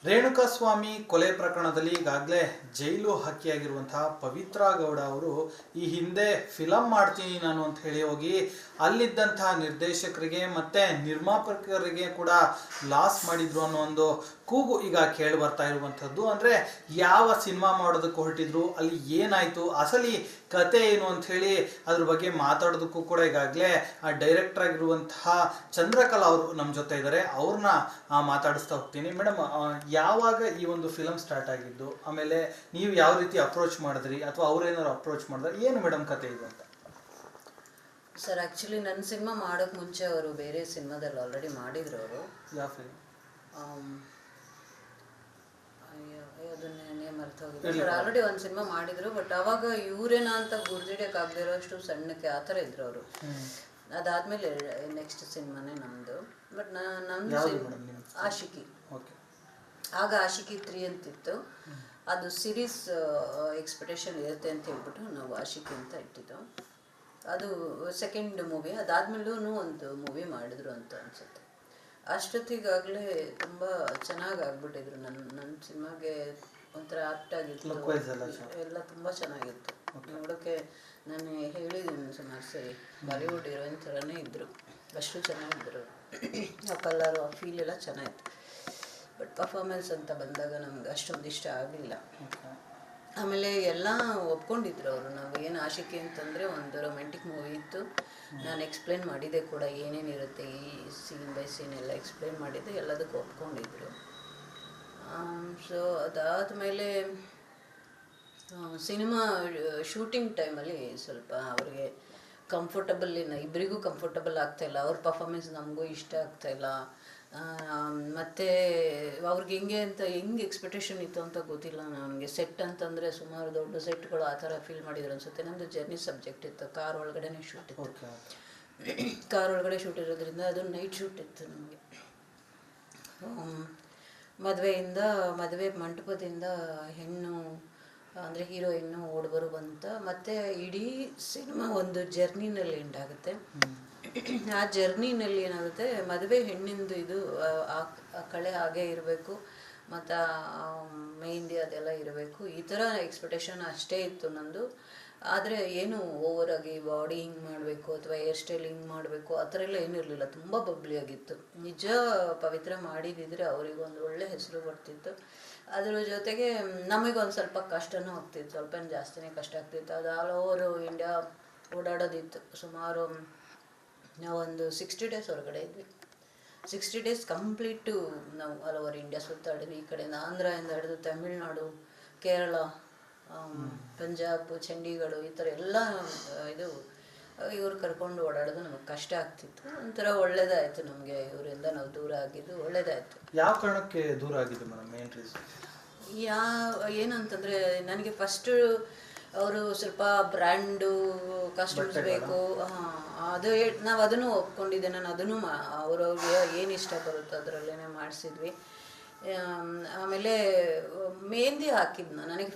ರೇಣುಕಾಸ್ವಾಮಿ ಕೊಲೆ ಪ್ರಕರಣದಲ್ಲಿ ಈಗಾಗಲೇ ಜೈಲು ಹಕ್ಕಿಯಾಗಿರುವಂತಹ ಪವಿತ್ರ ಗೌಡ ಅವರು ಈ ಹಿಂದೆ ಫಿಲಂ ಮಾಡ್ತೀನಿ ನಾನು ಅಂತ ಹೇಳಿ ಹೋಗಿ ಅಲ್ಲಿದ್ದಂತಹ ನಿರ್ದೇಶಕರಿಗೆ ಮತ್ತೆ ನಿರ್ಮಾಪಕರಿಗೆ ಕೂಡ ಲಾಸ್ ಮಾಡಿದ್ರು ಅನ್ನೋ ಒಂದು ಕೂಗು ಈಗ ಕೇಳಿ ಬರ್ತಾ ಇರುವಂಥದ್ದು. ಅಂದರೆ ಯಾವ ಸಿನಿಮಾ ಮಾಡೋದಕ್ಕೆ ಹೊರಟಿದ್ರು, ಅಲ್ಲಿ ಏನಾಯಿತು, ಅಸಲಿ ಕತೆ ಏನು ಅಂತ ಹೇಳಿ ಅದ್ರ ಬಗ್ಗೆ ಮಾತಾಡೋದಕ್ಕೂ ಕೂಡ ಈಗಾಗಲೇ ಆ ಡೈರೆಕ್ಟರ್ ಆಗಿರುವಂತಹ ಚಂದ್ರಕಲಾ ಅವರು ನಮ್ಮ ಜೊತೆ ಇದ್ದಾರೆ. ಅವ್ರನ್ನ ಮಾತಾಡಿಸ್ತಾ ಹೋಗ್ತೀನಿ. ಮೇಡಮ್, ಯಾವಾಗ ಈ ಒಂದು ಫಿಲಮ್ ಸ್ಟಾರ್ಟ್ ಆಗಿದ್ದು, ಆಮೇಲೆ ನೀವು ಯಾವ ರೀತಿ ಅಪ್ರೋಚ್ ಮಾಡಿದ್ರಿ ಅಥವಾ ಅವ್ರೇನಾದ್ರು ಅಪ್ರೋಚ್ ಮಾಡಿದ್ರೆ, ಏನು ಮೇಡಮ್ ಕತೆ ಇದು ಅಂತ? ಸರ್, ಆ್ಯಕ್ಚುಲಿ ನನ್ನ ಸಿನಿಮಾ ಮಾಡೋಕ್ಕೆ ಮುಂಚೆ ಅವರು ಬೇರೆ ಸಿನಿಮಾದಲ್ಲಿ ಆಲ್ರೆಡಿ ಮಾಡಿದ್ರು. ಅವರು ಯಾವ ಫಿಲ್ಮ್ ಅದನ್ನೇ ಮರ್ತು ಹೋಗಿದ್ರು ಸರ್. ಆಲ್ರೆಡಿ ಒಂದು ಸಿನಿಮಾ ಮಾಡಿದ್ರು, ಬಟ್ ಅವಾಗ ಇವರೇನ ಅಂತ ಗುರ್ದಿಡಕ್ಕಾಗದಿರೋ ಅಷ್ಟು ಸಣ್ಣಕ್ಕೆ ಆ ಥರ ಇದ್ರು ಅವರು. ಅದಾದ್ಮೇಲೆ ನೆಕ್ಸ್ಟ್ ಸಿನಿಮಾನೇ ನಮ್ಮದು. ಬಟ್ ನಮ್ಮದು ಆಶಿಕಿ. ಆಗ ಆಶಿಕಿ 3 ಅಂತಿತ್ತು. ಅದು ಸಿರೀಸ್ ಎಕ್ಸ್ಪೆಕ್ಟೇಷನ್ ಇರುತ್ತೆ ಅಂತ ಹೇಳ್ಬಿಟ್ಟು ನಾವು ಆಶಿಕಿ ಅಂತ ಇಟ್ಟಿದ್ದು. ಅದು ಸೆಕೆಂಡ್ ಮೂವಿ. ಅದಾದ್ಮೇಲೂ ಒಂದು ಮೂವಿ ಮಾಡಿದ್ರು ಅಂತ ಅನ್ಸುತ್ತೆ. ಅಷ್ಟೊತ್ತಿಗಾಗಲೇ ತುಂಬ ಚೆನ್ನಾಗಿ ಆಗ್ಬಿಟ್ಟಿದ್ರು. ನನ್ನ ಸಿನಿಮಾಗೆ ಒಂಥರ ಆಪ್ಟ್ ಆಗಿತ್ತು, ಎಲ್ಲ ತುಂಬ ಚೆನ್ನಾಗಿತ್ತು ನೋಡೋಕ್ಕೆ. ನಾನು ಹೇಳಿದ್ದೀನಿ ಸುಮಾರು ಸರಿ, ಬಾಲಿವುಡ್ ಹೀರೋಯಿನ್ ಥರನೇ ಇದ್ದರು, ಅಷ್ಟು ಚೆನ್ನಾಗಿದ್ದರು. ಆ ಕಲರು, ಆ ಫೀಲ್ ಎಲ್ಲ ಚೆನ್ನಾಗಿತ್ತು. ಬಟ್ ಪರ್ಫಾರ್ಮೆನ್ಸ್ ಅಂತ ಬಂದಾಗ ನಮ್ಗೆ ಅಷ್ಟೊಂದು ಇಷ್ಟ ಆಗಲಿಲ್ಲ. ಆಮೇಲೆ ಎಲ್ಲ ಒಪ್ಕೊಂಡಿದ್ರು ಅವರು. ನಾವು ಏನು ಆಶಿಕಿ ಅಂತಂದರೆ ಒಂದು ರೊಮ್ಯಾಂಟಿಕ್ ಮೂವಿ ಇತ್ತು. ನಾನು ಎಕ್ಸ್ಪ್ಲೇನ್ ಮಾಡಿದ್ದೆ ಕೂಡ ಏನೇನಿರುತ್ತೆ, ಈ ಸೀನ್ ಬೈ ಸೀನ್ ಎಲ್ಲ ಎಕ್ಸ್ಪ್ಲೇನ್ ಮಾಡಿದ್ದೆ, ಎಲ್ಲದಕ್ಕೂ ಒಪ್ಕೊಂಡಿದ್ರು. ಸೊ ಅದಾದಮೇಲೆ ಸಿನಿಮಾ ಶೂಟಿಂಗ್ ಟೈಮಲ್ಲಿ ಸ್ವಲ್ಪ ಅವ್ರಿಗೆ ಇಬ್ಬರಿಗೂ ಕಂಫರ್ಟಬಲ್ ಆಗ್ತಾಯಿಲ್ಲ. ಅವ್ರ ಪರ್ಫಾರ್ಮೆನ್ಸ್ ನಮಗೂ ಇಷ್ಟ ಆಗ್ತಾಯಿಲ್ಲ. ಮತ್ತು ಅವ್ರಿಗೆ ಹೆಂಗೆ ಎಕ್ಸ್ಪೆಕ್ಟೇಷನ್ ಇತ್ತು ಅಂತ ಗೊತ್ತಿಲ್ಲ ನನಗೆ. ಸೆಟ್ ಅಂತಂದರೆ ಸುಮಾರು ದೊಡ್ಡ ಸೆಟ್ಗಳು ಆ ಥರ ಫೀಲ್ ಮಾಡಿದ್ರು ಅನಿಸುತ್ತೆ. ನಮ್ಮದು ಜರ್ನಿ ಸಬ್ಜೆಕ್ಟ್ ಇತ್ತು, ಕಾರ್ ಒಳಗಡೆ ಶೂಟ್ ಇತ್ತು. ಕಾರ್ ಒಳಗಡೆ ಶೂಟ್ ಇರೋದ್ರಿಂದ ಅದು ನೈಟ್ ಶೂಟ್ ಇತ್ತು ನಮಗೆ. ಮದುವೆ ಮಂಟಪದಿಂದ ಹೆಣ್ಣು ಅಂದರೆ ಹೀರೋಯಿನ್ನು ಓಡ್ಬರು ಬಂತ. ಮತ್ತು ಇಡೀ ಸಿನಿಮಾ ಒಂದು ಜರ್ನಿನಲ್ಲಿ ಎಂಡ್ ಆಗುತ್ತೆ. ಆ ಜರ್ನಿನಲ್ಲಿ ಏನಾಗುತ್ತೆ, ಮದುವೆ ಹೆಣ್ಣಿಂದು ಇದು ಆ ಕಳೆ ಹಾಗೇ ಇರಬೇಕು, ಮತ್ತು ಮೆಹಂದಿ ಅದೆಲ್ಲ ಇರಬೇಕು, ಈ ಥರ ಎಕ್ಸ್ಪೆಕ್ಟೇಷನ್ ಅಷ್ಟೇ ಇತ್ತು ನಂದು. ಆದರೆ ಏನು ಓವರಾಗಿ ಬಾಡಿ ಹಿಂಗೆ ಮಾಡಬೇಕು ಅಥವಾ ಹೇರ್ ಸ್ಟೈಲ್ ಹಿಂಗೆ ಮಾಡಬೇಕು ಆ ಥರ ಎಲ್ಲ ಏನಿರಲಿಲ್ಲ. ತುಂಬ ಬಬ್ಲಿಯಾಗಿತ್ತು. ನಿಜ ಪವಿತ್ರ ಮಾಡಿದಿದ್ರೆ ಅವರಿಗೊಂದು ಒಳ್ಳೆ ಹೆಸರು ಬರ್ತಿತ್ತು. ಅದ್ರ ಜೊತೆಗೆ ನಮಗೊಂದು ಸ್ವಲ್ಪ ಕಷ್ಟನೂ ಆಗ್ತಿತ್ತು, ಸ್ವಲ್ಪ ಜಾಸ್ತಿನೇ ಕಷ್ಟ ಆಗ್ತಿತ್ತು. ಅದು ಆಲ್ ಓವರ್ ಇಂಡಿಯಾ ಓಡಾಡೋದಿತ್ತು. ಸುಮಾರು ನಾವೊಂದು 60 ಡೇಸ್ ಹೊರಗಡೆ ಇದ್ವಿ. 60 ಡೇಸ್ ಕಂಪ್ಲೀಟು ನಾವು ಆಲ್ ಓವರ್ ಇಂಡಿಯಾ ಸುತ್ತಾಡಿದ್ವಿ. ಈ ಕಡೆಯಿಂದ ಆಂಧ್ರದಿಂದ ಹಿಡಿದು ತಮಿಳ್ನಾಡು, ಕೇರಳ, ಪಂಜಾಬ್, ಚಂಡೀಗಢ, ಈ ಥರ ಎಲ್ಲ ಇದು ಇವ್ರು ಕರ್ಕೊಂಡು ಓಡಾಡೋದು ನಮಗೆ ಕಷ್ಟ ಆಗ್ತಿತ್ತು. ಒಂಥರ ಒಳ್ಳೇದಾಯಿತು ನಮಗೆ, ಇವರಿಂದ ನಾವು ದೂರ ಆಗಿದ್ದು ಒಳ್ಳೇದಾಯಿತು. ಯಾವ ಕಾರಣಕ್ಕೆ ದೂರ ಆಗಿದ್ದು ಮೇಡಮ್? ಮೇನ್ ರೀಸನ್ ಏನಂತಂದರೆ, ನನಗೆ ಫಸ್ಟು ಅವರು ಸ್ವಲ್ಪ ಬ್ರ್ಯಾಂಡು ಕಾಸ್ಟ್ಯೂಮ್ಸ್ ಬೇಕು. ನಾವು ಅದನ್ನು ಒಪ್ಕೊಂಡಿದ್ದೆ. ನಾನು ಅದನ್ನು ಅವ್ರವ್ರಿಗೆ ಏನು ಇಷ್ಟ ಬರುತ್ತೋ ಅದರಲ್ಲೇ ಮಾಡಿಸಿದ್ವಿ. ಆಮೇಲೆ ಮೆಹಂದಿ ಹಾಕಿದ್ನ ನನಗೆ